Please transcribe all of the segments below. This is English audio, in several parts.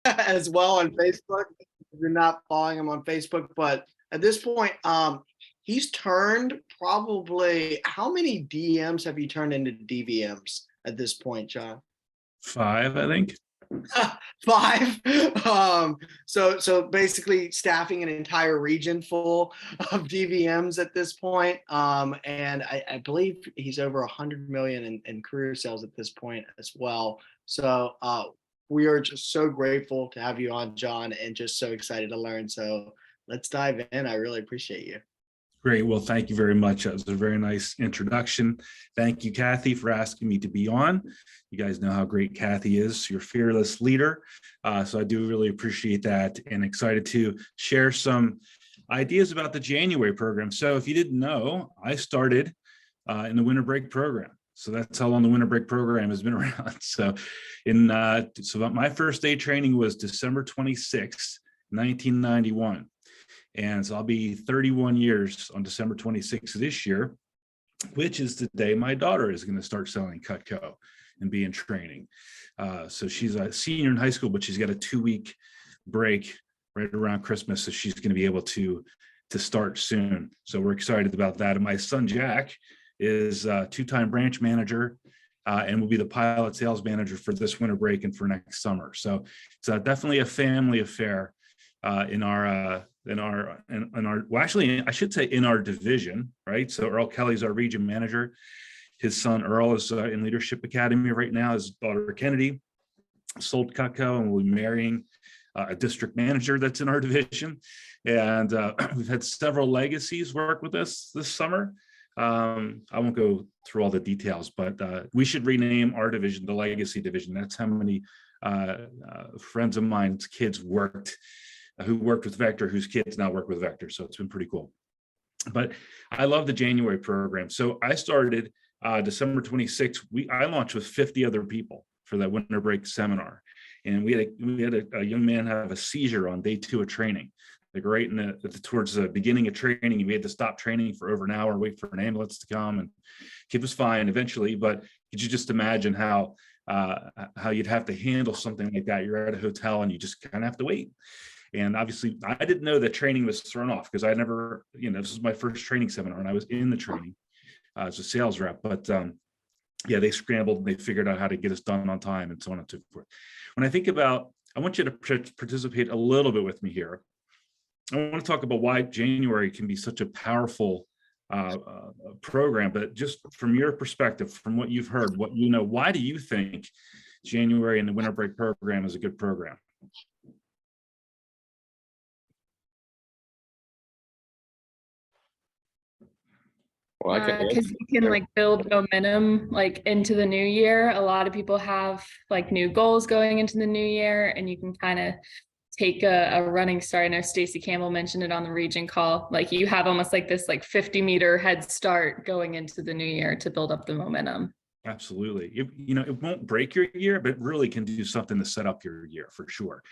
as well on Facebook. If you're not following him on Facebook, but at this point, he's turned probably how many DMs have you turned into DVMs at this point, John? 5, I think. 5. So basically staffing an entire region full of DVMs at this point. And I believe he's over 100 million in career sales at this point as well. So we are just so grateful to have you on, John, and just so excited to learn. So let's dive in. I really appreciate you. Great. Well, thank you very much. That was a very nice introduction. Thank you, Kathy, for asking me to be on. You guys know how great Kathy is, your fearless leader. So I do really appreciate that and excited to share some ideas about the January program. So if you didn't know, I started in the winter break program. So that's how long the winter break program has been around. So my first day training was December 26th, 1991. And so I'll be 31 years on December 26th of this year, which is the day my daughter is going to start selling Cutco and be in training. So she's a senior in high school, but she's got a 2-week break right around Christmas. So she's going to be able to start soon. So we're excited about that. And my son, Jack, is a 2-time branch manager and will be the pilot sales manager for this winter break and for next summer. So it's definitely a family affair in our well, actually, I should say in our division, right? So Earl Kelly's our region manager. His son Earl is in Leadership Academy right now. His daughter Kennedy sold Cutco and will be marrying a district manager that's in our division. And we've had several legacies work with us this summer. I won't go through all the details, but we should rename our division the Legacy Division. That's how many friends of mine's kids who worked with Vector, whose kids now work with Vector. So it's been pretty cool. But I love the January program. So I started December 26th. I launched with 50 other people for that winter break seminar. And we had a young man have a seizure on day 2 of training. Like right towards the beginning of training, we had to stop training for over an hour, wait for an ambulance to come, and kid was fine eventually. But could you just imagine how you'd have to handle something like that? You're at a hotel and you just kind of have to wait. And obviously, I didn't know that training was thrown off because I never, this was my first training seminar and I was in the training as a sales rep. But yeah, they scrambled and they figured out how to get us done on time and so on and so forth. When I think about, I want you to participate a little bit with me here. I want to talk about why January can be such a powerful program, but just from your perspective, from what you've heard, what you know, why do you think January and the winter break program is a good program? Well, because you can like build momentum like into the new year. A lot of people have like new goals going into the new year, and you can kind of take a running start. I know Stacy Campbell mentioned it on the region call. Like you have almost like this like 50-meter head start going into the new year to build up the momentum. Absolutely. It won't break your year, but it really can do something to set up your year for sure.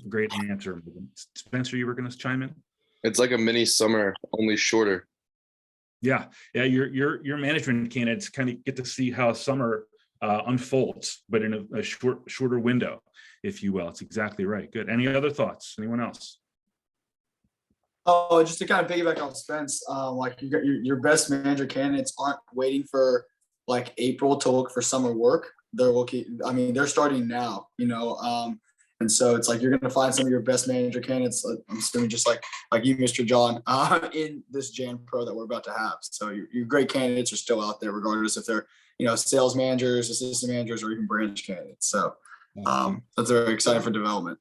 Great answer. Spencer, you were going to chime in? It's like a mini summer, only shorter. Yeah. Your management candidates kind of get to see how summer unfolds, but in a shorter window, if you will. It's exactly right. Good. Any other thoughts? Anyone else? Oh, just to kind of piggyback on Spence, like you got your best manager candidates aren't waiting for like April to look for summer work. They're looking. I mean, they're starting now. And so it's like you're going to find some of your best manager candidates. I'm assuming just like you, Mr. John, in this Jan Pro that we're about to have. So your great candidates are still out there, regardless if they're sales managers, assistant managers, or even branch candidates. So that's very exciting for development.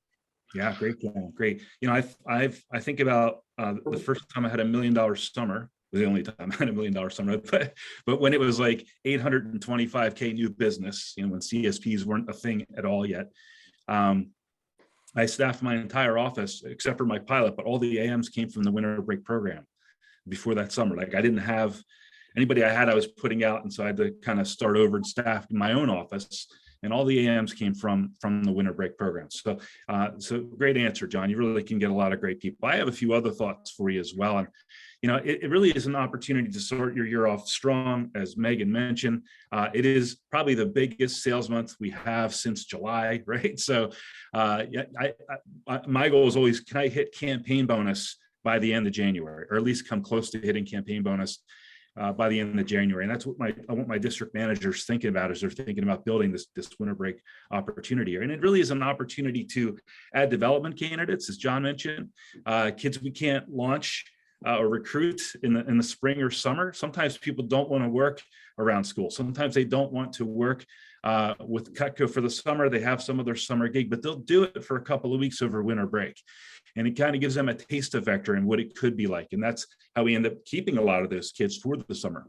Yeah, great plan. Great. I think about the first time I had $1 million summer. Was the only time I had $1 million summer, but when it was like 825K new business, when CSPs weren't a thing at all yet. I staffed my entire office except for my pilot, but all the AMs came from the winter break program before that summer. Like I didn't have anybody I was putting out. And so I had to kind of start over and staff in my own office, and all the AMs came from the winter break program. So great answer, John. You really can get a lot of great people. I have a few other thoughts for you as well. And, it really is an opportunity to start your year off strong. As Megan mentioned, it is probably the biggest sales month we have since July, right? So yeah, my goal is always, can I hit campaign bonus by the end of January, or at least come close to hitting campaign bonus by the end of January. And that's what I want my district managers thinking about as they're thinking about building this winter break opportunity here. And it really is an opportunity to add development candidates, as John mentioned, kids we can't launch or recruit in the spring or summer. Sometimes people don't want to work around school. Sometimes they don't want to work with Cutco for the summer. They have some of their summer gig, but they'll do it for a couple of weeks over winter break. And it kind of gives them a taste of Vector and what it could be like. And that's how we end up keeping a lot of those kids for the summer.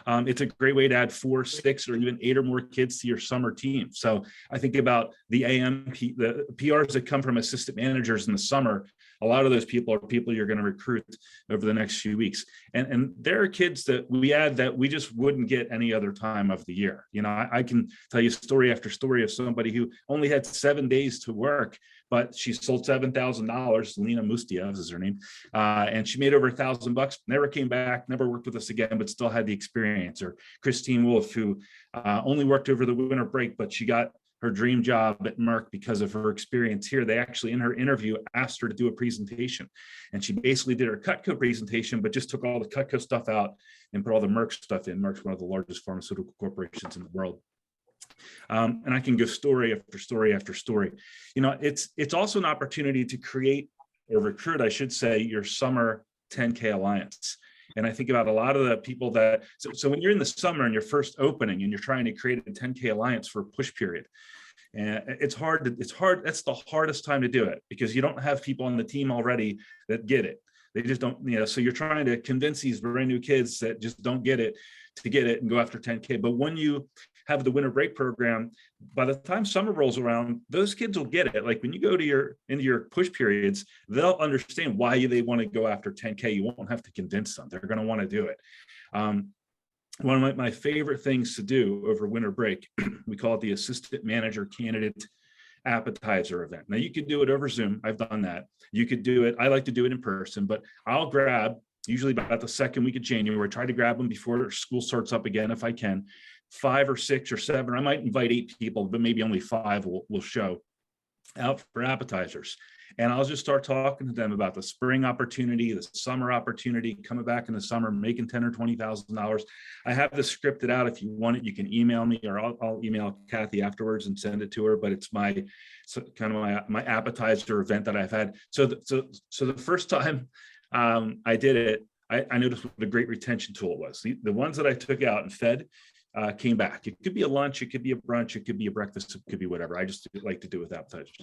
It's a great way to add 4, 6, or even 8 or more kids to your summer team. So I think about the the PRs that come from assistant managers in the summer. A lot of those people are people you're going to recruit over the next few weeks. And there are kids that we add that we just wouldn't get any other time of the year. I can tell you story after story of somebody who only had 7 days to work, but she sold $7,000. Lena Mustiev is her name. And she made over $1,000, never came back, never worked with us again, but still had the experience. Or Christine Wolf, who only worked over the winter break, but she got her dream job at Merck because of her experience here. They actually, in her interview, asked her to do a presentation. And she basically did her Cutco presentation, but just took all the Cutco stuff out and put all the Merck stuff in. Merck's one of the largest pharmaceutical corporations in the world. And I can go story after story after story. It's also an opportunity to create or recruit, I should say, your summer 10K alliance. And I think about a lot of the people that, so when you're in the summer and you're first opening and you're trying to create a 10K alliance for a push period, and it's hard, that's the hardest time to do it because you don't have people on the team already that get it. They just don't, so you're trying to convince these brand new kids that just don't get it to get it and go after 10K. But when you have the winter break program, by the time summer rolls around, those kids will get it. Like when you go to into your push periods, they'll understand why they want to go after 10K. You won't have to convince them. They're going to want to do it. One of my favorite things to do over winter break, we call it the assistant manager candidate appetizer event. Now you could do it over Zoom. I've done that. You could do it. I like to do it in person, but I'll grab, usually about the second week of January, try to grab them before school starts up again if I can, 5 or 6 or 7, or I might invite 8 people, but maybe only 5 will show out for appetizers. And I'll just start talking to them about the spring opportunity, the summer opportunity, coming back in the summer, making $10,000 or $20,000. I have this scripted out. If you want it, you can email me, or I'll email Kathy afterwards and send it to her. But it's my appetizer event that I've had. So the first time I did it, I noticed what a great retention tool it was. The ones that I took out and fed came back. It could be a lunch, it could be a brunch, it could be a breakfast, it could be whatever. I just like to do it with appetizers.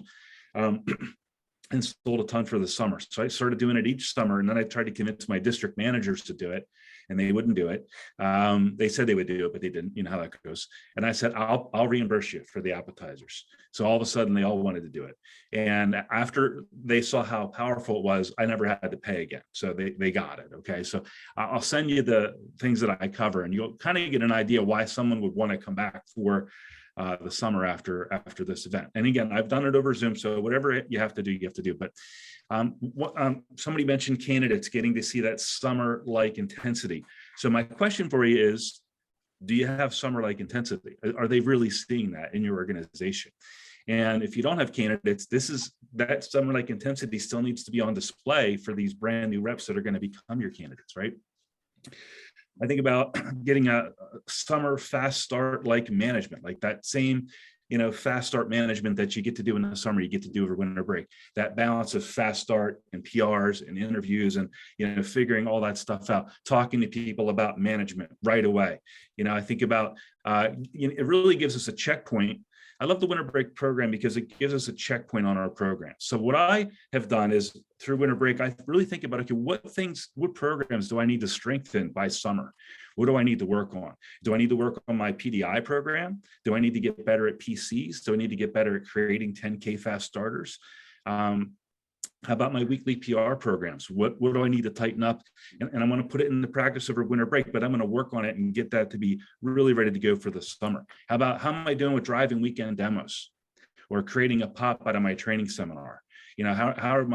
And sold a ton for the summer. So I started doing it each summer, and then I tried to convince my district managers to do it, and they wouldn't do it. They said they would do it, but they didn't. You know how that goes. And I said, I'll reimburse you for the appetizers. So all of a sudden, they all wanted to do it. And after they saw how powerful it was, I never had to pay again. So they got it. Okay. So I'll send you the things that I cover, and you'll kind of get an idea why someone would want to come back for the summer after this event. And again, I've done it over Zoom, so whatever you have to do, you have to do. But somebody mentioned candidates getting to see that summer-like intensity. So my question for you is, do you have summer-like intensity? Are they really seeing that in your organization? And if you don't have candidates, that summer-like intensity still needs to be on display for these brand new reps that are going to become your candidates, right? I think about getting a summer fast start like management, like that same, fast start management that you get to do in the summer, you get to do over winter break. That balance of fast start and PRs and interviews and, figuring all that stuff out, talking to people about management right away. I think about, it really gives us a checkpoint. I love the winter break program because it gives us a checkpoint on our program. So what I have done is through winter break, I really think about, okay, what programs do I need to strengthen by summer? What do I need to work on? Do I need to work on my PDI program? Do I need to get better at PCs? Do I need to get better at creating 10K fast starters? How about my weekly PR programs? What do I need to tighten up? And I want to put it into practice over winter break, but I'm going to work on it and get that to be really ready to go for the summer. How am I doing with driving weekend demos or creating a pop out of my training seminar? how's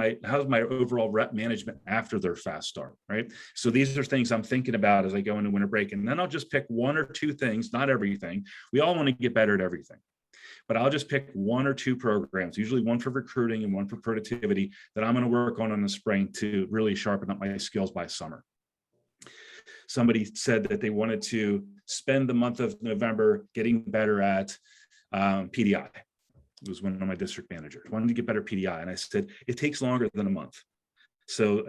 my overall rep management after their fast start, right? So these are things I'm thinking about as I go into winter break. And then I'll just pick one or two things, not everything. We all want to get better at everything, but I'll just pick one or two programs, usually one for recruiting and one for productivity, that I'm going to work on in the spring to really sharpen up my skills by summer. Somebody said that they wanted to spend the month of November getting better at PDI. It was one of my district managers, wanted to get better PDI. And I said, it takes longer than a month. So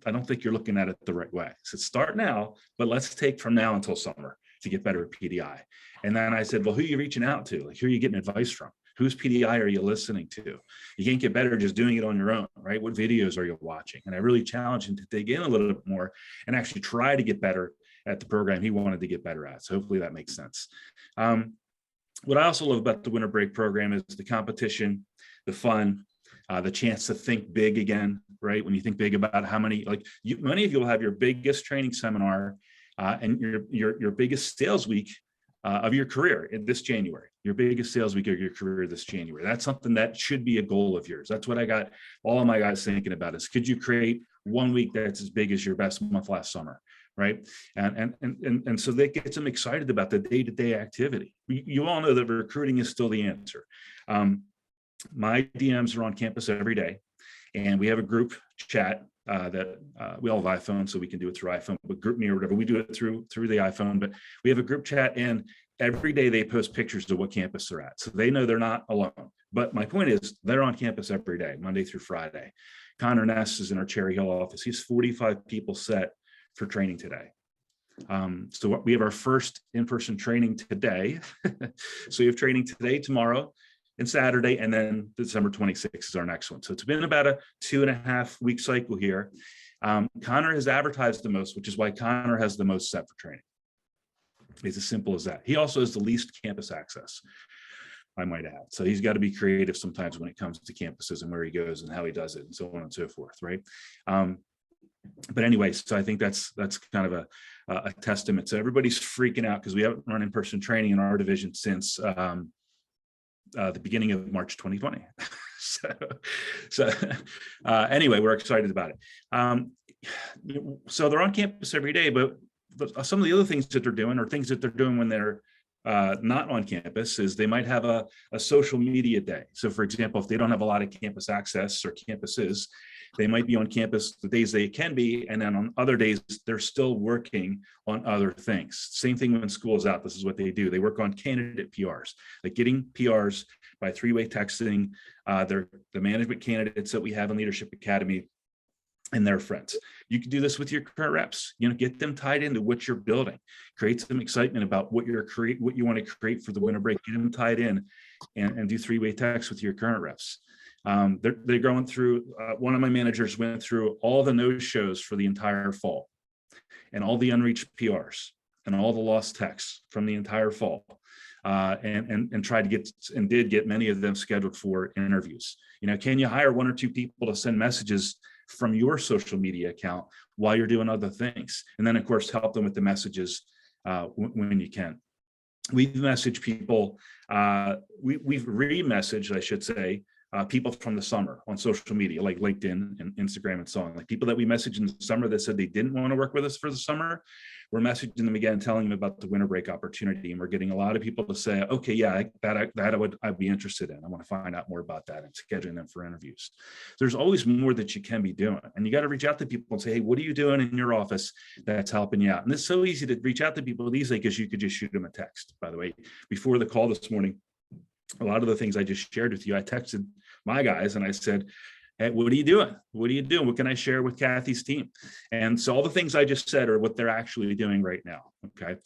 I don't think you're looking at it the right way. So start now, but let's take from now until summer to get better at PDI. And then I said, well, who are you reaching out to? Like, who are you getting advice from? Whose PDI are you listening to? You can't get better just doing it on your own, right? What videos are you watching? And I really challenged him to dig in a little bit more and actually try to get better at the program he wanted to get better at. So hopefully that makes sense. What I also love about the winter break program is the competition, the fun, the chance to think big again, right? When you think big about how many, many of you will have your biggest training seminar and your biggest sales week of your career in this January, your biggest sales week of your career this January. That's something that should be a goal of yours. That's what I got all of my guys thinking about is, could you create 1 week that's as big as your best month last summer, right? And so that gets them excited about the day-to-day activity. You all know that recruiting is still the answer. My DMs are on campus every day, and we have a group chat that we all have iPhones, so we can do it through iPhone, but GroupMe or whatever, we do it through the iPhone, but we have a group chat, and every day they post pictures of what campus they're at. So they know they're not alone. But my point is, they're on campus every day, Monday through Friday. Connor Ness is in our Cherry Hill office. He's 45 people set for training today. So we have our first in-person training today. So we have training today, tomorrow, and Saturday, and then December 26th is our next one. So it's been about a 2.5 week cycle here. Connor has advertised the most, which is why Connor has the most set for training. It's as simple as that. He also has the least campus access, I might add. So he's got to be creative sometimes when it comes to campuses and where he goes and how he does it and so on and so forth, right? But anyway, so I think that's kind of a testament. So everybody's freaking out because we haven't run in-person training in our division since the beginning of March 2020. so anyway, we're excited about it. So they're on campus every day, but some of the other things that they're doing, or things that they're doing when they're not on campus, is they might have a social media day. So for example, if they don't have a lot of campus access or campuses, they might be on campus the days they can be, and then on other days they're still working on other things. Same thing when school is out. This is what they do. They work on candidate PRs, like getting PRs by three-way texting. They're the management candidates that we have in Leadership Academy and their friends. You can do this with your current reps. Get them tied into what you're building. Create some excitement about what you want to create for the winter break. Get them tied in, and do three-way text with your current reps. They're going through, one of my managers went through all the no-shows for the entire fall, and all the unreached PRs and all the lost texts from the entire fall, and tried to get, and did get many of them scheduled for interviews. Can you hire one or two people to send messages from your social media account while you're doing other things? And then of course, help them with the messages when you can. We've messaged people, we've re-messaged, I should say, people from the summer on social media, like LinkedIn and Instagram and so on. Like people that we messaged in the summer that said they didn't want to work with us for the summer, we're messaging them again, telling them about the winter break opportunity. And we're getting a lot of people to say, okay, yeah, I'd be interested in. I want to find out more about that, and scheduling them for interviews. There's always more that you can be doing. And you got to reach out to people and say, hey, what are you doing in your office that's helping you out? And it's so easy to reach out to people these days because you could just shoot them a text. By the way, before the call this morning, a lot of the things I just shared with you, I texted my guys and I said, hey, what are you doing? What are you doing? What can I share with Kathy's team? And so all the things I just said are what they're actually doing right now. Okay.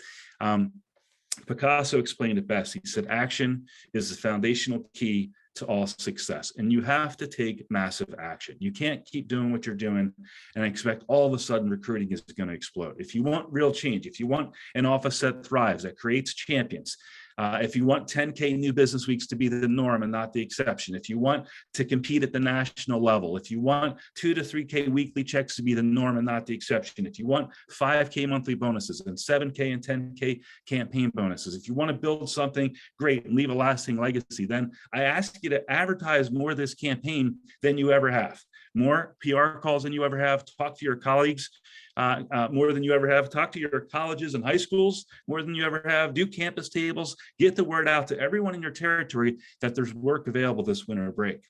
Picasso explained it best. He said, action is the foundational key to all success. And you have to take massive action. You can't keep doing what you're doing and expect all of a sudden recruiting is going to explode. If you want real change, if you want an office that thrives, that creates champions, If you want 10K new business weeks to be the norm and not the exception, if you want to compete at the national level, if you want 2 to 3K weekly checks to be the norm and not the exception, if you want 5K monthly bonuses and 7K and 10K campaign bonuses, if you want to build something great and leave a lasting legacy, then I ask you to advertise more this campaign than you ever have. More PR calls than you ever have. Talk to your colleagues more than you ever have. Talk to your colleges and high schools more than you ever have. Do campus tables. Get the word out to everyone in your territory that there's work available this winter break.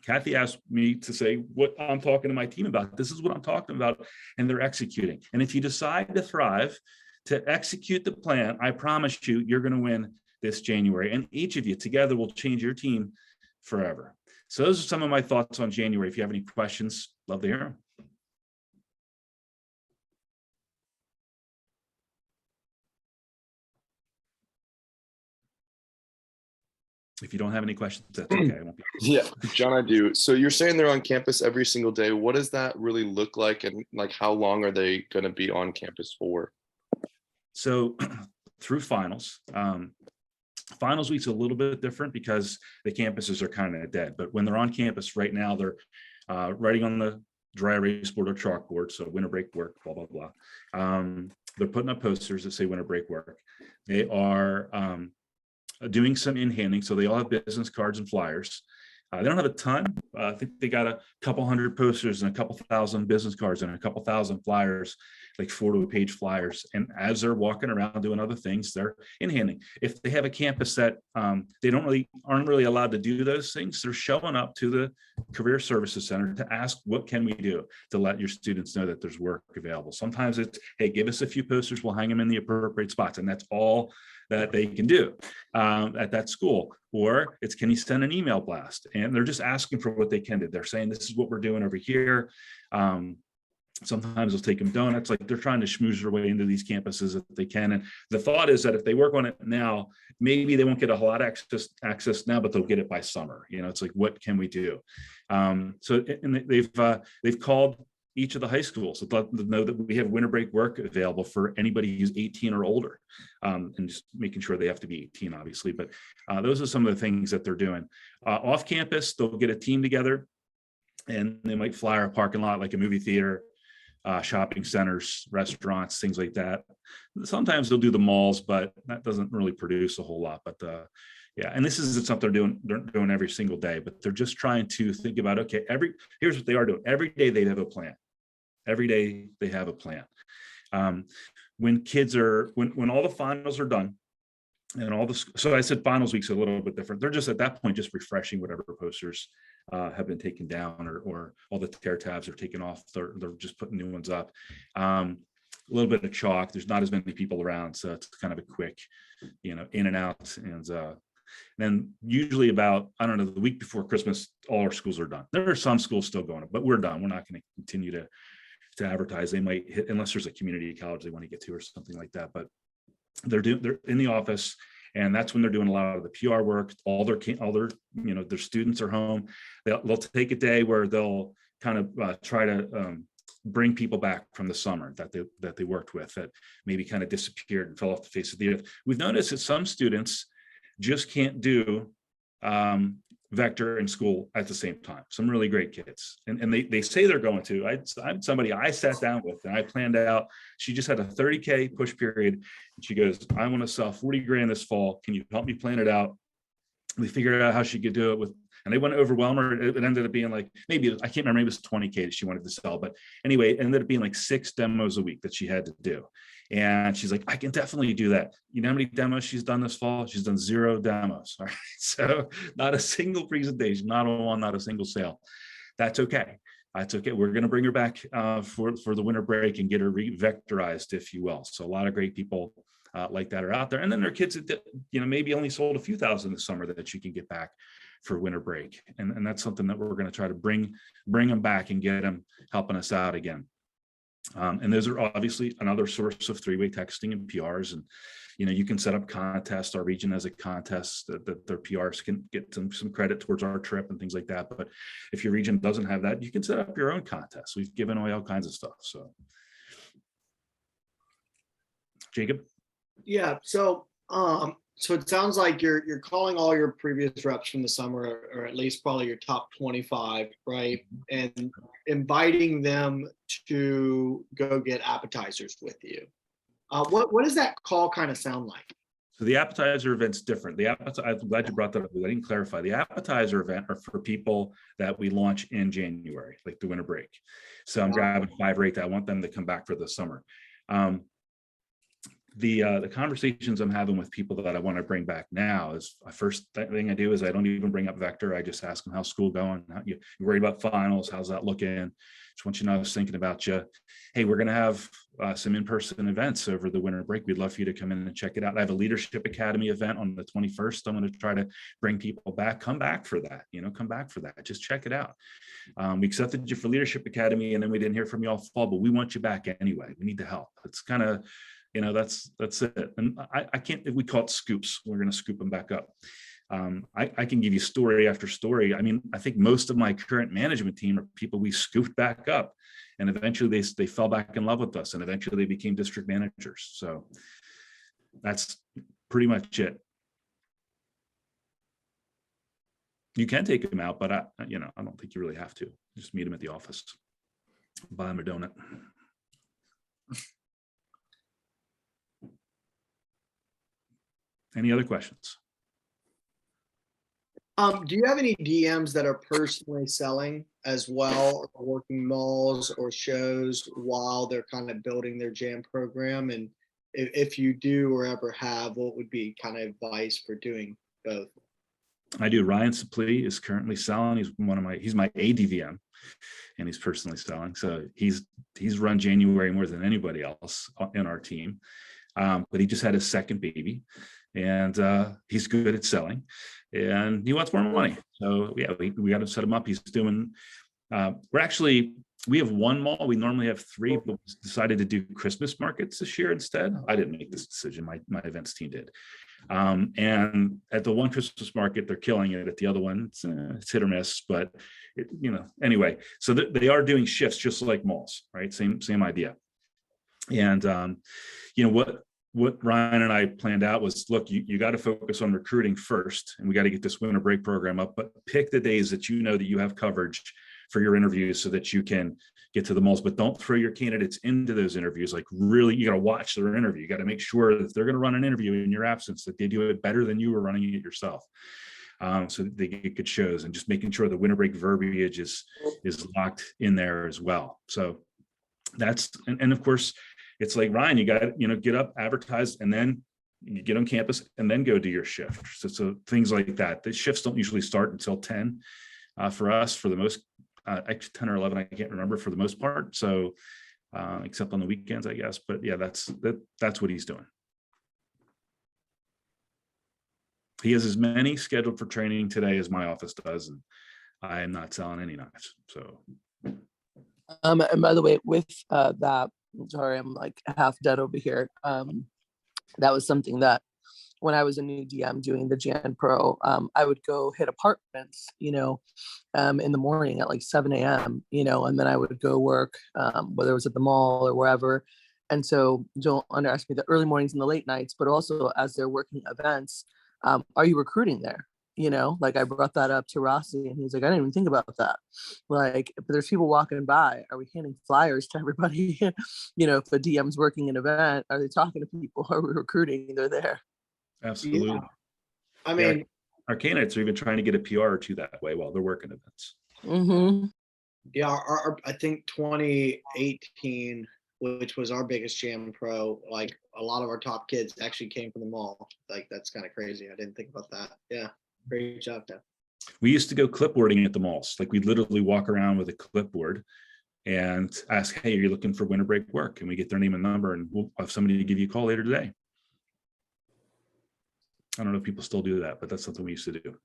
Kathy asked me to say what I'm talking to my team about. This is what I'm talking about, and they're executing. And if you decide to thrive, to execute the plan, I promise you, you're going to win this January. And each of you together will change your team forever. So those are some of my thoughts on January. If you have any questions, love to hear them. If you don't have any questions, that's okay. I won't be. Yeah, John, I do. So you're saying they're on campus every single day. What does that really look like? And like, how long are they going to be on campus for? So through finals, finals week's a little bit different because the campuses are kind of dead. But when they're on campus right now, they're writing on the dry erase board or chalkboard. So winter break work, blah, blah, blah. They're putting up posters that say winter break work. They are doing some in-handing. So they all have business cards and flyers. They don't have a ton. I think they got a couple hundred posters and a couple thousand business cards and a couple thousand flyers, like 4-page flyers. And as they're walking around doing other things, they're in-handing. If they have a campus that they aren't really allowed to do those things, they're showing up to the Career Services Center to ask, what can we do to let your students know that there's work available? Sometimes it's, hey, give us a few posters, we'll hang them in the appropriate spots. And that's all that they can do at that school. Or it's, can you send an email blast? And they're just asking for what they can do. They're saying, this is what we're doing over here. Sometimes they'll take them donuts, like they're trying to schmooze their way into these campuses if they can. And the thought is that if they work on it now, maybe they won't get a whole lot of access now, but they'll get it by summer. You know, it's like, what can we do? So and they've called each of the high schools to let them know that we have winter break work available for anybody who's 18 or older, and just making sure they have to be 18, obviously. But those are some of the things that they're doing. Off campus, they'll get a team together and they might flyer a parking lot like a movie theater, shopping centers, restaurants, things like that. Sometimes they'll do the malls, but that doesn't really produce a whole lot. But yeah, and this is something they're doing every single day, but they're just trying to think about, okay, here's what they are doing. Every day they have a plan. Every day they have a plan. When all the finals are done and so I said finals week's a little bit different. They're just at that point, just refreshing whatever posters have been taken down or all the tear tabs are taken off. They're just putting new ones up. A little bit of chalk. There's not as many people around, so it's kind of a quick, in and out. And then usually about, I don't know, the week before Christmas, all our schools are done. There are some schools still going, but we're done. We're not going to continue to advertise. They might hit, unless there's a community college they want to get to or something like that. But they're in the office, and that's when they're doing a lot of the PR work. All their their students are home. They'll take a day where they'll kind of try to bring people back from the summer that they worked with that maybe kind of disappeared and fell off the face of the earth. We've noticed that some students just can't do vector and school at the same time. Some really great kids. And they say they're going to. I'm somebody I sat down with and I planned out. She just had a 30K push period. And she goes, I want to sell 40 grand this fall. Can you help me plan it out? We figured out how she could do it and they went to overwhelm her. It ended up being like, maybe, I can't remember, maybe it was 20K that she wanted to sell. But anyway, it ended up being like 6 demos a week that she had to do. And she's like, I can definitely do that. You know how many demos she's done this fall? She's done 0 demos. All right. So not a single presentation, not a single sale. That's okay. That's okay. We're going to bring her back for the winter break and get her re-vectorized, if you will. So a lot of great people like that are out there. And then there are kids that, maybe only sold a few thousand this summer that you can get back for winter break. And that's something that we're going to try to bring them back and get them helping us out again. And those are obviously another source of 3-way texting and PRs. And, you can set up contests. Our region has a contest that their PRs can get some credit towards our trip and things like that. But if your region doesn't have that, you can set up your own contests. We've given away all kinds of stuff. So, Jacob. Yeah. So So it sounds like you're calling all your previous reps from the summer, or at least probably your top 25, right? And inviting them to go get appetizers with you. What does that call kind of sound like? So the appetizer event's different. I'm glad you brought that up. I didn't clarify. The appetizer event are for people that we launch in January, like the winter break. So I'm grabbing 5 or 8 that I want them to come back for the summer. The conversations I'm having with people that I want to bring back now is first thing I do is I don't even bring up Vector. I just ask them, how's school going? You worried about finals? How's that looking? Just want you to know I was thinking about you. Hey, we're going to have some in-person events over the winter break. We'd love for you to come in and check it out. I have a Leadership Academy event on the 21st. I'm going to try to bring people back. Come back for that. Come back for that. Just check it out. We accepted you for Leadership Academy, and then we didn't hear from you all fall, but we want you back anyway. We need the help. It's kind of, that's it. And I can't, if we call it scoops, we're going to scoop them back up. I can give you story after story. I mean, I think most of my current management team are people we scooped back up, and eventually they fell back in love with us, and eventually they became district managers. So that's pretty much it. You can take them out, but I don't think you really have to. Just meet them at the office, buy them a donut. Any other questions? Do you have any DMs that are personally selling as well, or working malls or shows while they're kind of building their jam program? And if you do or ever have, what would be kind of advice for doing both? I do. Ryan Suplee is currently selling. He's my ADVM, and he's personally selling. So he's run January more than anybody else in our team. But he just had his second baby, and he's good at selling, and he wants more money. So yeah, we got to set him up. He's doing, we have one mall. We normally have 3, but we decided to do Christmas markets this year instead. I didn't make this decision. My events team did. And at the one Christmas market, they're killing it. At the other one, it's hit or miss, but anyway, so they are doing shifts just like malls, right? Same idea. And what Ryan and I planned out was, look, you got to focus on recruiting first, and we got to get this winter break program up, but pick the days that you know that you have coverage for your interviews so that you can get to the malls, but don't throw your candidates into those interviews. Like, really, you got to watch their interview. You got to make sure that if they're going to run an interview in your absence, that they do it better than you were running it yourself. So that they get good shows, and just making sure the winter break verbiage is locked in there as well. So that's, and of course, it's like, Ryan, you got to, get up, advertise, and then you get on campus and then go do your shift. So things like that. The shifts don't usually start until 10 for us, for the most, actually 10 or 11, I can't remember, for the most part. So except on the weekends, I guess. But yeah, that's what he's doing. He has as many scheduled for training today as my office does, and I am not selling any knives. So. And by the way, with that, sorry, I'm like half dead over here. That was something that when I was a new DM doing the Jan Pro, I would go hit apartments, in the morning at like 7 a.m., and then I would go work, whether it was at the mall or wherever. And so don't underestimate the early mornings and the late nights, but also as they're working events, are you recruiting there? Like I brought that up to Rossi, and he's like, I didn't even think about that. Like, if there's people walking by, are we handing flyers to everybody? If a DM's working an event, are they talking to people? Are we recruiting? They're there. Absolutely. Yeah. I mean, our candidates are even trying to get a PR or two that way while they're working events. Mm-hmm. Yeah, I think 2018, which was our biggest Jam Pro, like a lot of our top kids actually came from the mall. Like, that's kind of crazy. I didn't think about that. Yeah. Great job, Dan. We used to go clipboarding at the malls. Like, we'd literally walk around with a clipboard and ask, hey, are you looking for winter break work? And we get their name and number, and we'll have somebody to give you a call later today. I don't know if people still do that, but that's something we used to do.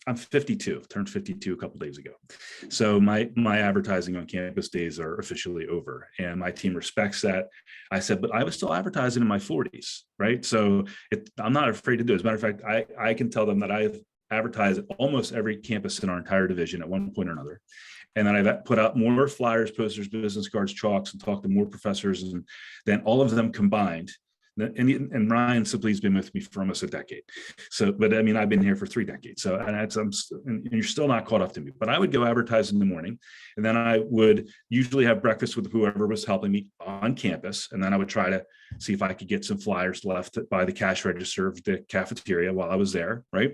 I'm 52, turned 52 a couple days ago. So my advertising on campus days are officially over, and my team respects that. I said, but I was still advertising in my 40s, right? So I'm not afraid to do it. As a matter of fact, I can tell them that I've advertised at almost every campus in our entire division at one point or another. And then I've put out more flyers, posters, business cards, chalks, and talked to more professors, and then all of them combined. And Ryan simply has been with me for almost a decade. So, but I mean, I've been here for 3 decades. So, and you're still not caught up to me. But I would go advertise in the morning, and then I would usually have breakfast with whoever was helping me on campus, and then I would try to see if I could get some flyers left by the cash register of the cafeteria while I was there, right?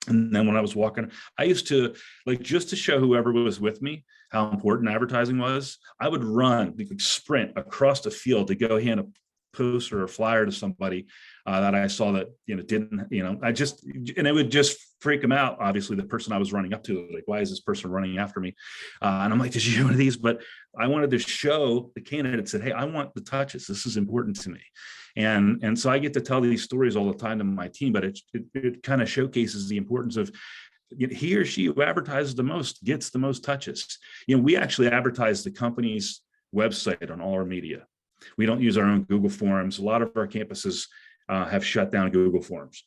And then when I was walking, I used to, like, just to show whoever was with me how important advertising was, I would run, like, sprint across the field to go hand a poster or flyer to somebody that I saw that, didn't, and it would just freak them out. Obviously, the person I was running up to, like, why is this person running after me? And I'm like, did you do one of these? But I wanted to show the candidate, said, hey, I want the touches. This is important to me. And so I get to tell these stories all the time to my team, but it kind of showcases the importance of he or she who advertises the most gets the most touches. We actually advertise the company's website on all our media. We don't use our own Google Forms. A lot of our campuses have shut down Google Forms.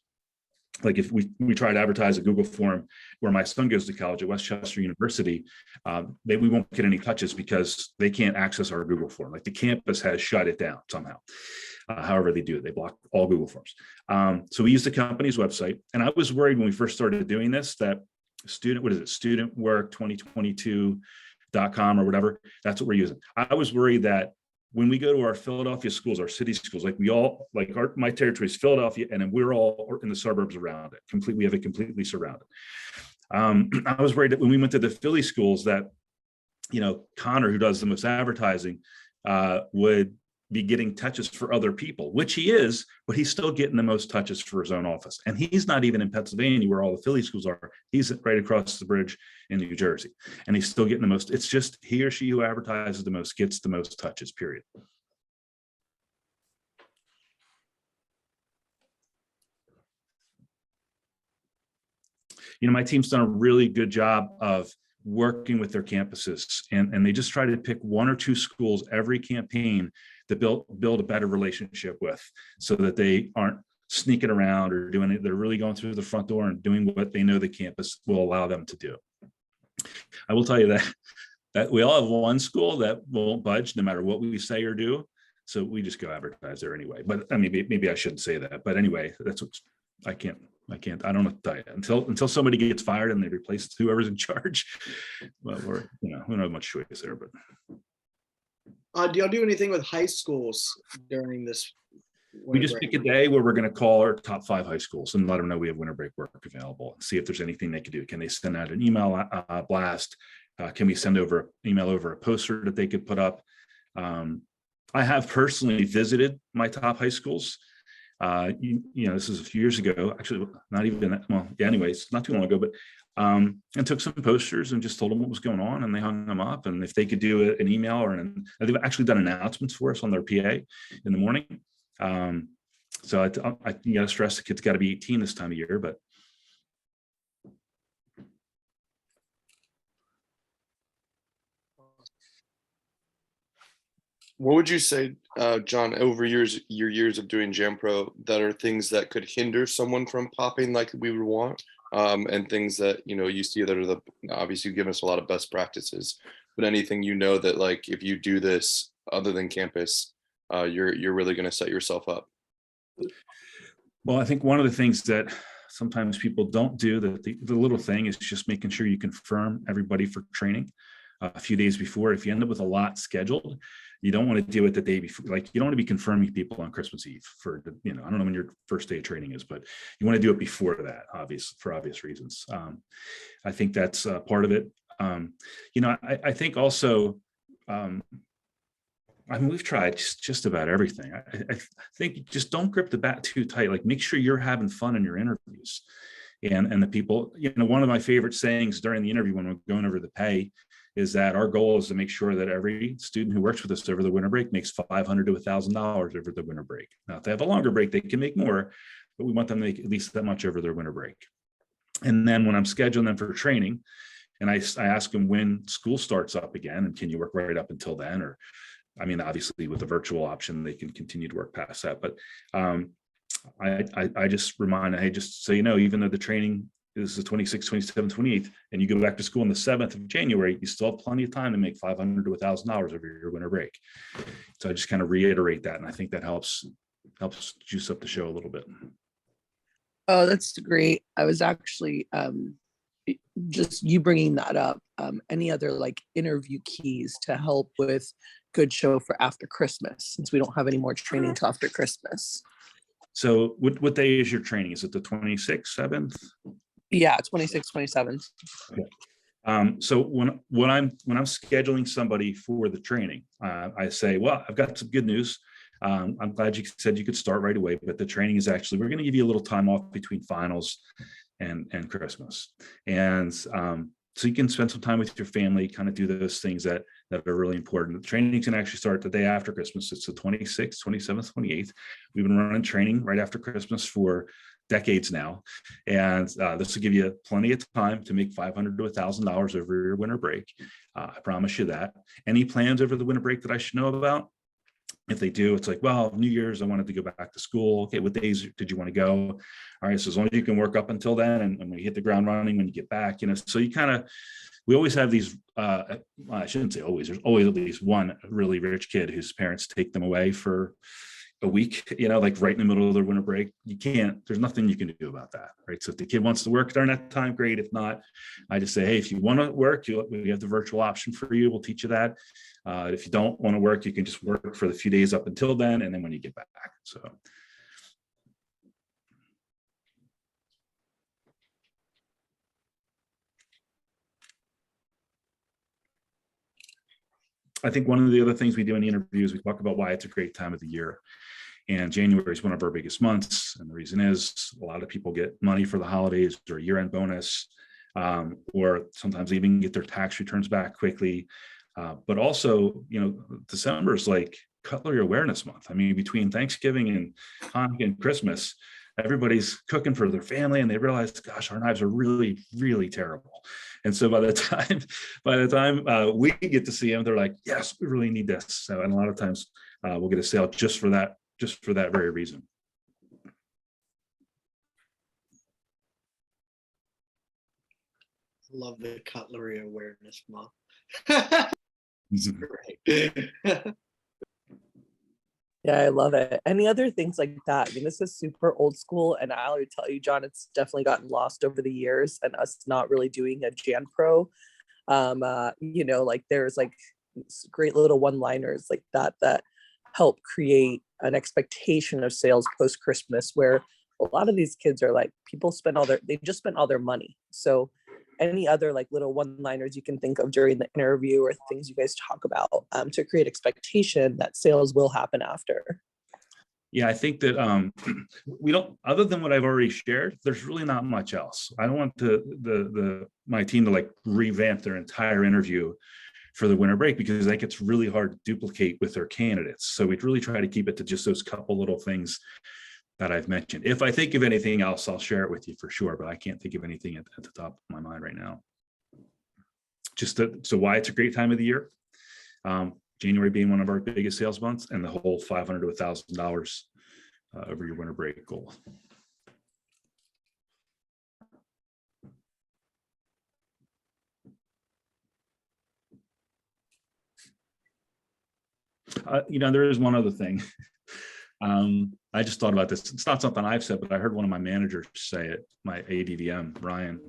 Like if we try to advertise a Google Form where my son goes to college at Westchester University, we won't get any touches because they can't access our Google Form. Like the campus has shut it down somehow. However they do it, they block all Google Forms. So we use the company's website. And I was worried when we first started doing this that studentwork2022.com or whatever, that's what we're using. I was worried that when we go to our Philadelphia schools, our city schools, like my territory is Philadelphia, and then we're all in the suburbs around it. We have it completely surrounded. I was worried that when we went to the Philly schools that, Connor, who does the most advertising, would be getting touches for other people, which he is, but he's still getting the most touches for his own office. And he's not even in Pennsylvania where all the Philly schools are. He's right across the bridge in New Jersey, and he's still getting the most. It's just he or she who advertises the most gets the most touches, period. My team's done a really good job of working with their campuses, and they just try to pick 1 or 2 schools every campaign to build a better relationship with, so that they aren't sneaking around or doing it. They're really going through the front door and doing what they know the campus will allow them to do. I will tell you that we all have one school that won't budge no matter what we say or do. So we just go advertise there anyway. But I mean, maybe I shouldn't say that. But anyway, that's what I can't. I don't know what to tell you until somebody gets fired and they replace whoever's in charge. Well, we don't have much choice there. But do y'all do anything with high schools during this? We just pick a day where we're going to call our top 5 high schools and let them know we have winter break work available. See if there's anything they can do. Can they send out an email blast? Can we send email over a poster that they could put up? I have personally visited my top high schools. This is a few years ago, actually, not even that, well, yeah, anyways, not too long ago, but, and took some posters and just told them what was going on, and they hung them up. And if they could do an email they've actually done announcements for us on their PA in the morning. So I you got to stress the kids got to be 18 this time of year, but. What would you say, John, over your years of doing Jam Pro, that are things that could hinder someone from popping like we would want, and things that you see that are obviously you've given us a lot of best practices, but anything that like if you do this other than campus, you're really going to set yourself up? Well, I think one of the things that sometimes people don't do, that the little thing is just making sure you confirm everybody for training a few days before. If you end up with a lot scheduled, you don't want to do it the day before. Like, you don't want to be confirming people on Christmas Eve for, I don't know when your first day of training is, but you want to do it before that, for obvious reasons. I think that's part of it. I think also, we've tried just about everything. I think just don't grip the bat too tight. Like, make sure you're having fun in your interviews, and the people, one of my favorite sayings during the interview when we're going over the pay is that our goal is to make sure that every student who works with us over the winter break makes $500 to $1,000 over the winter break. Now, if they have a longer break, they can make more, but we want them to make at least that much over their winter break. And then when I'm scheduling them for training, and I ask them when school starts up again, and can you work right up until then? Or, obviously with the virtual option, they can continue to work past that. But I just remind them, hey, just so you know, even though the training this is the 26th, 27th, 28th, and you go back to school on the 7th of January, you still have plenty of time to make $500 to $1,000 over your winter break. So I just kind of reiterate that, and I think that helps juice up the show a little bit. Oh, that's great. I was actually just you bringing that up. Any other like interview keys to help with good show for after Christmas, since we don't have any more training till after Christmas? So what day is your training? Is it the 26th, 7th? Yeah, 26th, 27th. Okay. So when I'm scheduling somebody for the training, I say, well, I've got some good news. I'm glad you said you could start right away, but the training is actually, we're going to give you a little time off between finals and Christmas. And so you can spend some time with your family, kind of do those things that are really important. The training can actually start the day after Christmas. It's the 26th, 27th, 28th. We've been running training right after Christmas for decades now. And this will give you plenty of time to make $500 to $1,000 over your winter break. I promise you that. Any plans over the winter break that I should know about? If they do, it's like, well, New Year's, I wanted to go back to school. Okay, what days did you want to go? All right, so as long as you can work up until then, and when you hit the ground running, when you get back, so you kind of, we always have these, I shouldn't say always, there's always at least one really rich kid whose parents take them away for a week, like right in the middle of their winter break. There's nothing you can do about that, right? So if the kid wants to work during that time, great. If not, I just say, hey, if you want to work, we have the virtual option for you. We'll teach you that. If you don't want to work, you can just work for the few days up until then, and then when you get back. So. I think one of the other things we do in the interviews, we talk about why it's a great time of the year. And January is one of our biggest months. And the reason is a lot of people get money for the holidays or year-end bonus, or sometimes even get their tax returns back quickly. But also, December is like cutlery awareness month. I mean, between Thanksgiving and Hanukkah and Christmas, everybody's cooking for their family, and they realize, gosh, our knives are really, really terrible. And so by the time we get to see them, they're like, yes, we really need this. So, and a lot of times we'll get a sale just for that very reason. Love the cutlery awareness month. Great. Yeah, I love it. Any other things like that? I mean, this is super old school, and I'll tell you, John, it's definitely gotten lost over the years, and us not really doing a Jan Pro. Like there's like great little one-liners like that help create an expectation of sales post-Christmas, where a lot of these kids are like, they just spent all their money. So any other like little one-liners you can think of during the interview, or things you guys talk about to create expectation that sales will happen after? Yeah, I think that we don't, other than what I've already shared, there's really not much else. I don't want my team to like revamp their entire interview for the winter break, because I think it's really hard to duplicate with their candidates. So we'd really try to keep it to just those couple little things that I've mentioned. If I think of anything else, I'll share it with you for sure, but I can't think of anything at the top of my mind right now. So why it's a great time of the year. January being one of our biggest sales months, and the whole $500 to $1,000 over your winter break goal. There is one other thing. I just thought about this. It's not something I've said, but I heard one of my managers say it, my ADVM, Ryan.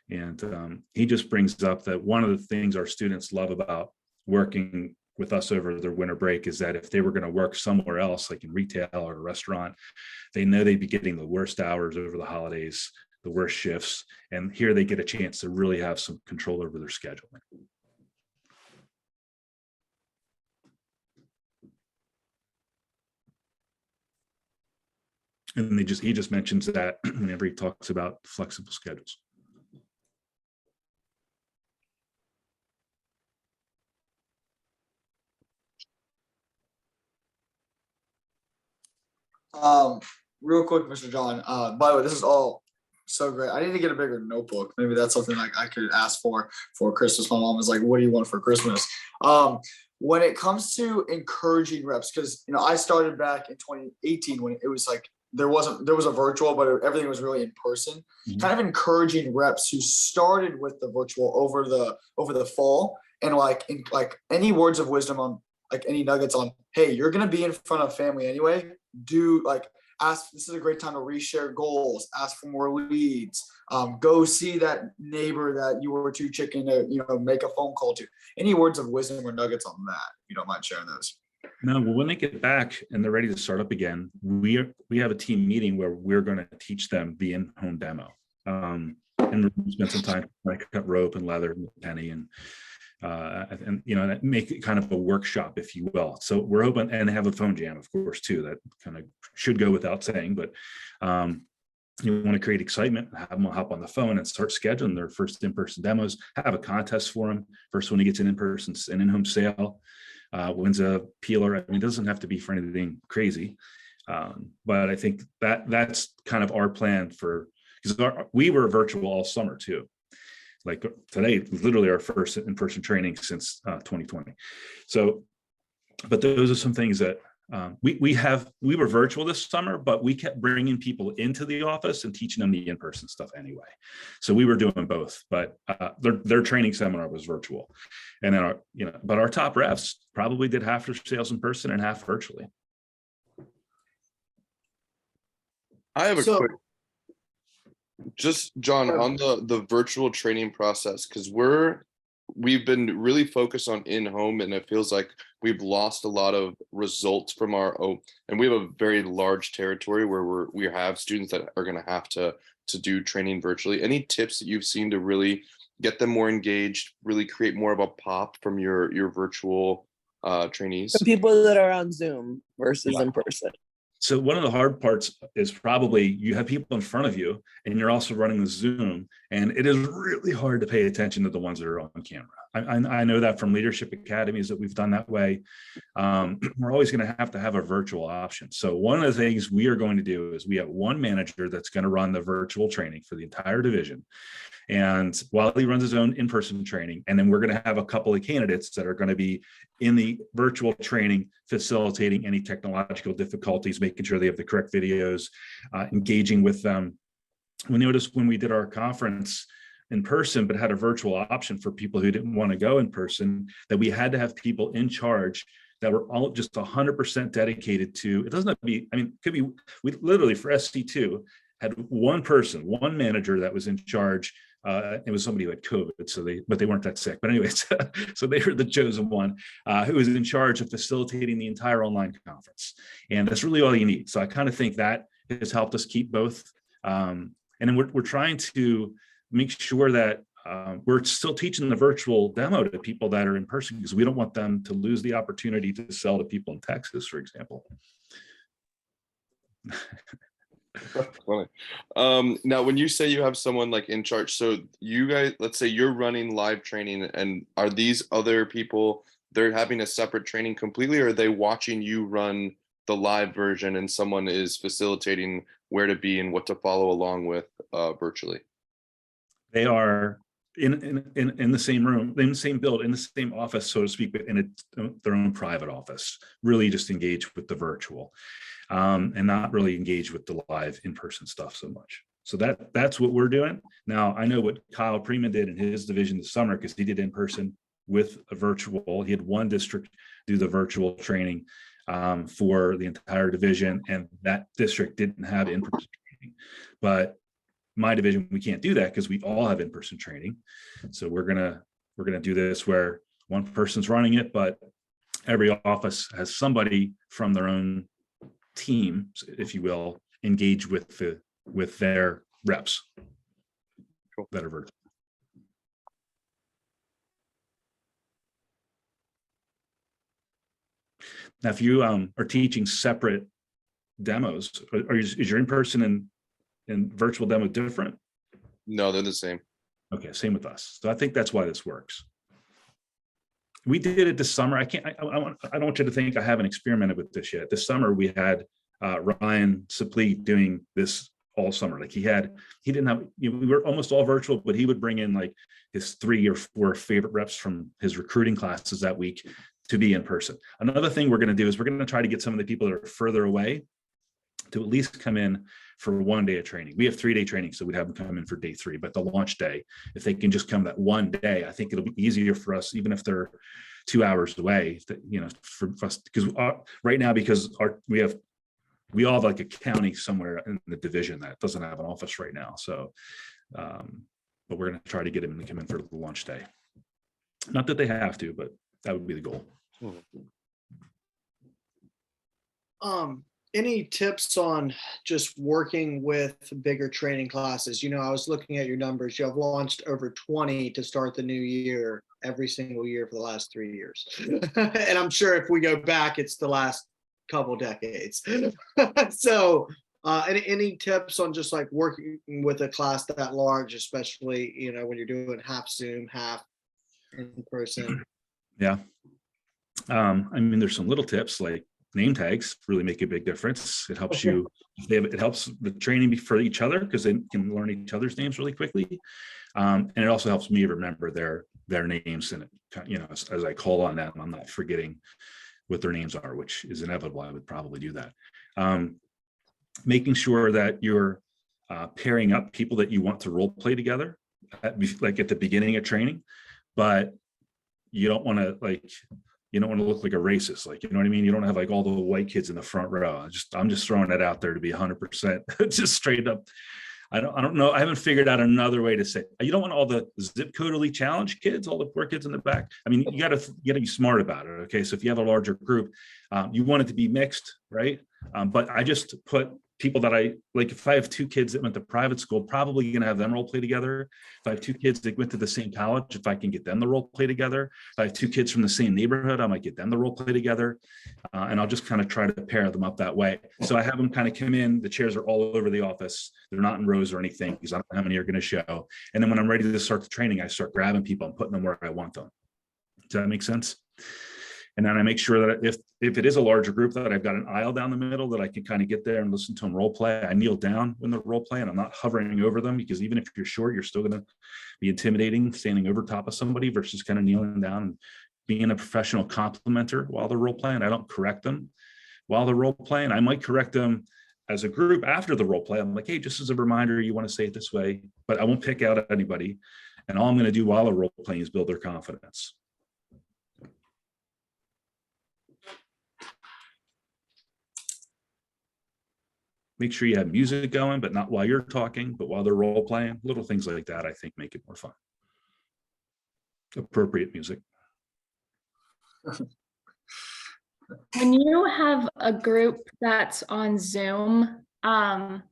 And he just brings up that one of the things our students love about working with us over their winter break is that if they were going to work somewhere else, like in retail or a restaurant, they know they'd be getting the worst hours over the holidays, the worst shifts. And here they get a chance to really have some control over their scheduling. And he just mentions that whenever he talks about flexible schedules. Real quick, Mr. John, by the way, this is all so great. I need to get a bigger notebook. Maybe that's something like I could ask for Christmas. My mom was like, what do you want for Christmas? When it comes to encouraging reps, because I started back in 2018 when it was like there was a virtual, but everything was really in person. Kind of encouraging reps who started with the virtual over the fall, and like any words of wisdom on like any nuggets on, hey, you're gonna be in front of family anyway. Do like ask. This is a great time to reshare goals. Ask for more leads. Go see that neighbor that you were too chicken to make a phone call to. Any words of wisdom or nuggets on that? If you don't mind sharing those. No, well, when they get back and they're ready to start up again, we have a team meeting where we're going to teach them the in-home demo, and spend some time like cut rope and leather and penny and make it kind of a workshop, if you will. So we're hoping, and have a phone jam, of course, too. That kind of should go without saying, but you want to create excitement, have them hop on the phone and start scheduling their first in-person demos. Have a contest for them. First one who gets an in-home sale wins a peeler. I mean, it doesn't have to be for anything crazy, but I think that's kind of our plan for, because we were virtual all summer too. Like today was literally our first in-person training since 2020. So, but those are some things that we were virtual this summer, but we kept bringing people into the office and teaching them the in-person stuff anyway. So we were doing both, but their training seminar was virtual. And then but our top reps probably did half their sales in person and half virtually. I have a quick, just John, on the virtual training process, because we've been really focused on in-home, and it feels like we've lost a lot of results from and we have a very large territory where we have students that are going to have to do training virtually. Any tips that you've seen to really get them more engaged, really create more of a pop from your virtual trainees? The people that are on Zoom versus in person. So one of the hard parts is probably you have people in front of you and you're also running the Zoom, and it is really hard to pay attention to the ones that are on camera. I know that from leadership academies that we've done that way. We're always going to have a virtual option. So one of the things we are going to do is we have one manager that's going to run the virtual training for the entire division. And while he runs his own in-person training, and then we're going to have a couple of candidates that are going to be in the virtual training, facilitating any technological difficulties, making sure they have the correct videos, engaging with them. We noticed when we did our conference in person, but had a virtual option for people who didn't want to go in person, that we had to have people in charge that were all just 100% dedicated to, it doesn't have to be, I mean, it could be, we literally for SC2 had one manager that was in charge. It was somebody who had COVID, but they weren't that sick. But anyways, so they were the chosen one who was in charge of facilitating the entire online conference. And that's really all you need. So I kind of think that has helped us keep both. And then we're trying to make sure that we're still teaching the virtual demo to people that are in person, because we don't want them to lose the opportunity to sell to people in Texas, for example. Funny. Now, when you say you have someone like in charge, so you guys, let's say you're running live training, and are these other people, they're having a separate training completely, or are they watching you run the live version and someone is facilitating where to be and what to follow along with virtually? They are in the same room, in the same build, in the same office, so to speak, but in their own private office, really just engage with the virtual. And not really engage with the live in-person stuff so much. So that's what we're doing. Now, I know what Kyle Preman did in his division this summer, because he did in-person with a virtual. He had one district do the virtual training for the entire division, and that district didn't have in-person training. But my division, we can't do that because we all have in-person training. So we're gonna do this where one person's running it, but every office has somebody from their own team, if you will, engage with their reps that are virtual. Now, if you are teaching separate demos, is your in-person and virtual demo different? No, they're the same. Okay, same with us. So I think that's why this works. We did it this summer. I don't want you to think I haven't experimented with this yet. This summer we had Ryan Sipley doing this all summer. Like he didn't have, we were almost all virtual, but he would bring in like his 3 or 4 favorite reps from his recruiting classes that week to be in person. Another thing we're going to do is we're going to try to get some of the people that are further away to at least come in for 1 day of training. We have 3-day training, so we'd have them come in for day 3, but the launch day, if they can just come that 1 day, I think it'll be easier for us, even if they're 2 hours away, for us, because right now, because we all have like a county somewhere in the division that doesn't have an office right now. So, but we're going to try to get them to come in for the launch day. Not that they have to, but that would be the goal. Any tips on just working with bigger training classes? I was looking at your numbers. You have launched over 20 to start the new year every single year for the last 3 years. And I'm sure if we go back, it's the last couple decades. So any tips on just like working with a class that large, especially, when you're doing half Zoom, half in person? Yeah. I mean, there's some little tips like name tags really make a big difference. It helps you, it helps the training for each other because they can learn each other's names really quickly. And it also helps me remember their names, and as I call on them, I'm not forgetting what their names are, which is inevitable. I would probably do that. Making sure that you're pairing up people that you want to role play together, like at the beginning of training, but you don't want to look like a racist, like, you know what I mean? You don't have like all the white kids in the front row. I'm just throwing it out there to be 100%, just straight up. I don't know. I haven't figured out another way to say it. You don't want all the zip codally challenged kids, all the poor kids in the back. I mean, you got to be smart about it. Okay. So if you have a larger group, you want it to be mixed, right? But I just put people that I like. If I have 2 kids that went to private school, probably going to have them role play together. If I have 2 kids that went to the same college, if I can get them to role play together. If I have 2 kids from the same neighborhood, I might get them to role play together. And I'll just kind of try to pair them up that way. So I have them kind of come in, the chairs are all over the office. They're not in rows or anything because I don't know how many are going to show. And then when I'm ready to start the training, I start grabbing people and putting them where I want them. Does that make sense? And then I make sure that if it is a larger group, that I've got an aisle down the middle that I can kind of get there and listen to them role play. I kneel down when they're role playing. I'm not hovering over them, because even if you're short, you're still going to be intimidating standing over top of somebody versus kind of kneeling down and being a professional complimenter while they're role playing. I don't correct them while they're role playing. I might correct them as a group after the role play. I'm like, hey, just as a reminder, you want to say it this way, but I won't pick out anybody. And all I'm going to do while they're role playing is build their confidence. Make sure you have music going, but not while you're talking, but while they're role playing. Little things like that, I think, make it more fun. Appropriate music. When you have a group that's on Zoom, because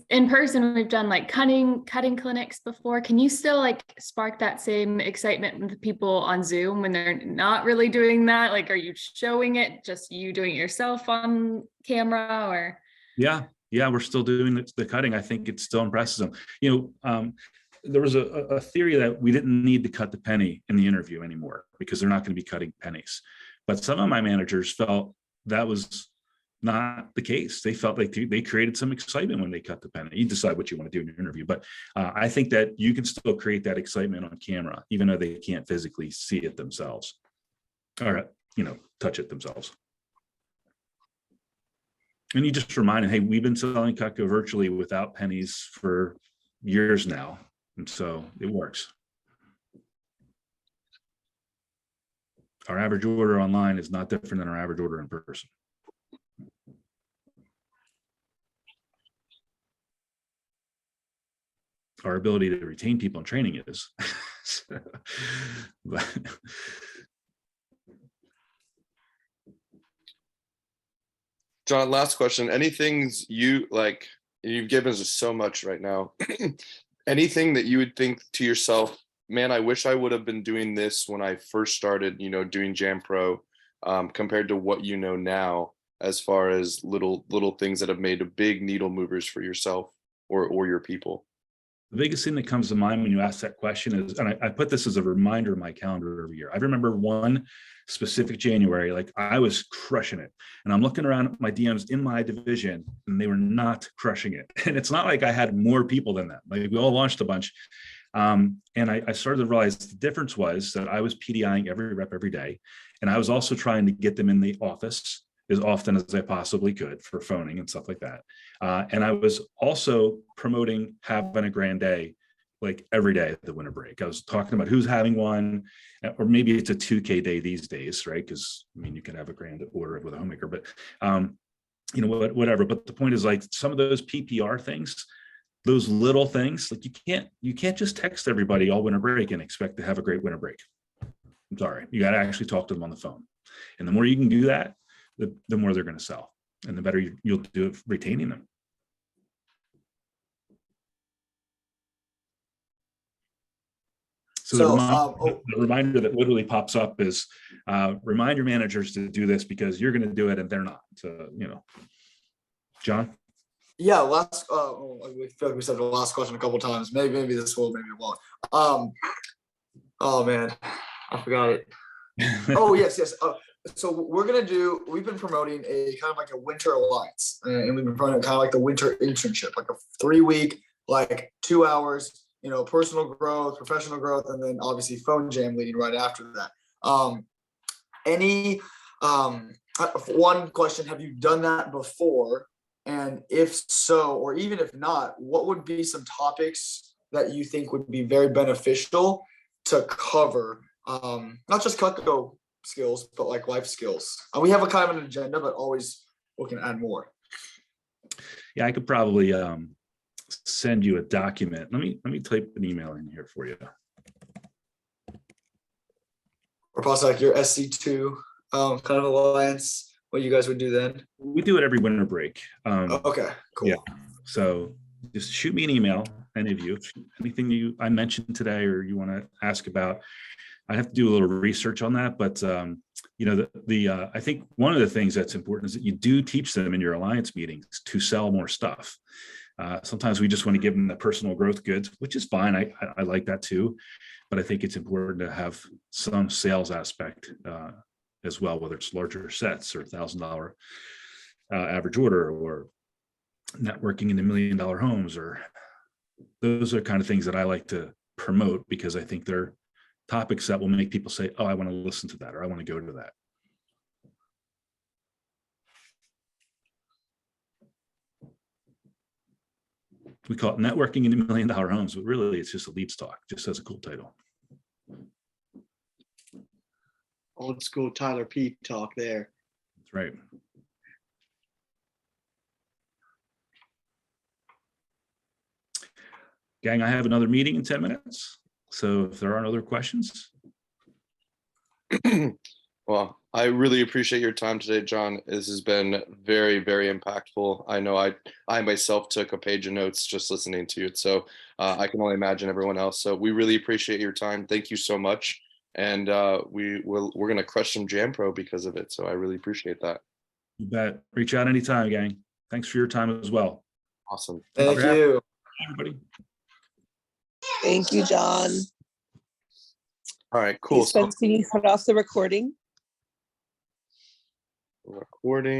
in person we've done like cutting clinics before, can you still like spark that same excitement with people on Zoom when they're not really doing that? Like, are you showing it, just you doing it yourself on camera, or? Yeah, we're still doing the cutting. I think it still impresses them. There was a theory that we didn't need to cut the penny in the interview anymore because they're not going to be cutting pennies. But some of my managers felt that was not the case. They felt like they created some excitement when they cut the penny. You decide what you want to do in your interview, but I think that you can still create that excitement on camera, even though they can't physically see it themselves or touch it themselves. And you just remind them, hey, we've been selling Cutco virtually without pennies for years now. And so it works. Our average order online is not different than our average order in person. Our ability to retain people in training is. But, John, last question. Any things you like, you've given us so much right now. Anything that you would think to yourself, man, I wish I would have been doing this when I first started, doing Jam Pro, compared to what you know now, as far as little things that have made a big needle movers for yourself or your people? The biggest thing that comes to mind when you ask that question is, and I put this as a reminder in my calendar every year. I remember one specific January, like I was crushing it. And I'm looking around at my DMs in my division and they were not crushing it. And it's not like I had more people than them. Like we all launched a bunch. And I started to realize the difference was that I was PDIing every rep every day. And I was also trying to get them in the office as often as I possibly could for phoning and stuff like that. And I was also promoting having a grand day, like every day at the winter break. I was talking about who's having one, or maybe it's a 2K day these days, right? Because I mean, you can have a grand order with a homemaker, but you know, whatever. But the point is, like, some of those PPR things, those little things, like you can't just text everybody all winter break and expect to have a great winter break. I'm sorry, you got to actually talk to them on the phone. And the more you can do that, the more they're going to sell, and the better you'll do it retaining them. So the reminder that literally pops up is remind your managers to do this because you're going to do it and they're not. So, you know, John. Yeah, last we feel like we said the last question a couple times. Maybe this will, maybe it won't. Oh man, I forgot it. Oh yes. So we've been promoting a kind of like a winter alliance, and we've been promoting kind of like the winter internship, like a 3-week, like 2 hours, you know, personal growth, professional growth, and then obviously phone jam leading right after that. One question, have you done that before? And if so, or even if not, what would be some topics that you think would be very beneficial to cover? Not just Cutco skills, but like life skills. We have a kind of an agenda, but always looking to add more. Yeah, I could probably send you a document. Let me type an email in here for you. Or possibly like your SC2 kind of alliance, what you guys would do then. We do it every winter break. Okay, cool. Yeah. So just shoot me an email, any of you, anything I mentioned today or you want to ask about. I have to do a little research on that, but you know, I think one of the things that's important is that you do teach them in your alliance meetings to sell more stuff. Sometimes we just want to give them the personal growth goods, which is fine. I like that too, but I think it's important to have some sales aspect as well, whether it's larger sets or $1,000 average order or networking into $1 million homes, or those are kind of things that I like to promote because I think they're topics that will make people say, oh, I want to listen to that, or I want to go to that. We call it networking into $1 million homes, but really it's just a leads talk, just as a cool title. Old school Tyler P talk there. That's right. Gang, I have another meeting in 10 minutes. So if there aren't other questions. Well, I really appreciate your time today, John. This has been very, very impactful. I know I myself took a page of notes just listening to it. So I can only imagine everyone else. So we really appreciate your time. Thank you so much. And we're going to crush some Jam Pro because of it. So I really appreciate that. You bet. Reach out anytime, gang. Thanks for your time as well. Awesome. Thank you. Everybody. Thank you, John. All right, cool. Hey, Spencer, can you cut off the recording? Recording.